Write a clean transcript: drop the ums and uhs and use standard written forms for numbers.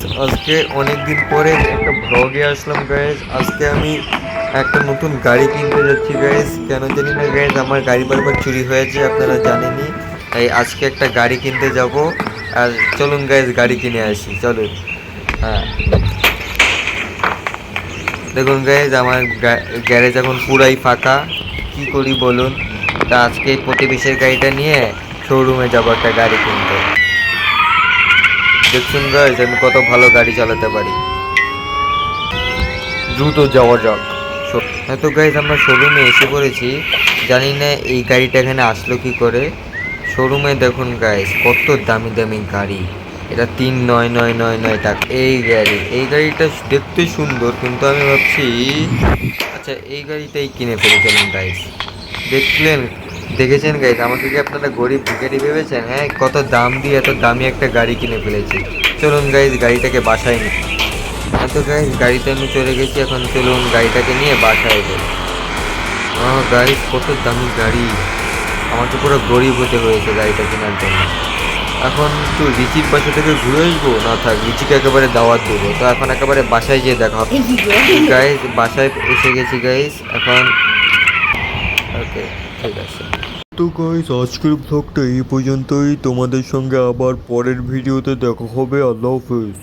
আজকে অনেক দিন পরে একটা ভ্লগে আসলাম গাইজ। আজকে আমি একটা নতুন গাড়ি কিনতে যাচ্ছি গাইজ। কেন জানি না গাইজ, আমার গাড়ি বারবার চুরি হয়েছে, আপনারা জানেনই। তাই আজকে একটা গাড়ি কিনতে যাব। আর চলুন গাইজ গাড়ি কিনে আসি, চলুন। হ্যাঁ, দেখুন গাইজ, আমার গ্যারেজ এখন পুরাই ফাঁকা। কি করি বলুন? তা আজকে প্রতিবেশের গাড়িটা নিয়ে শোরুমে যাবো একটা গাড়ি কিনতে। দেখুন গাইজ, আমি কত ভালো গাড়ি চালাতে পারি। দ্রুত যাওয়া যাক। হ্যাঁ তো গাইজ, আমরা শোরুমে এসে পড়েছি। জানি না এই গাড়িটা এখানে আসলো কি করে। শোরুমে দেখুন গাইজ, কত দামি দামি গাড়ি। এটা 3,999 টাকা এই গাড়িটা দেখতে সুন্দর, কিন্তু আমি ভাবছি আচ্ছা এই গাড়িটাই কিনে ফেলেছিলাম গাইজ। দেখলেন, দেখেছেন গাইজ, আমাকে কি আপনারা গরিব ভিখারি ভেবেছেন? হ্যাঁ, কত দাম দিয়ে এত দামি একটা গাড়ি কিনে ফেলেছি। চলুন গাইজ গাড়িটাকে বাসায় নিই। হ্যাঁ তো গাইজ, গাড়িতে আমি চলে গেছি। এখন চলুন গাড়িটাকে নিয়ে বাসায় যাই। গাইজ, কত দামি গাড়ি। আমার তো পুরো গরিব হতে হয়েছে গাড়িটা কেনার জন্য। এখন একটু রিচির পাশে থেকে ঘুরে আসবো, না থাক, রিচিকে একেবারে দাওয়াত দেবো। তো এখন একেবারে বাসায় যেয়ে দেখা হবে গাইজ। বাসায় এসে গেছি গাইজ এখন। ওকে, ঠিক আছে। তো গাইজ, আজকের ব্লগটা এই পর্যন্তই। তোমাদের সঙ্গে আবার পরের ভিডিওতে দেখা হবে। আল্লাহ হাফেজ।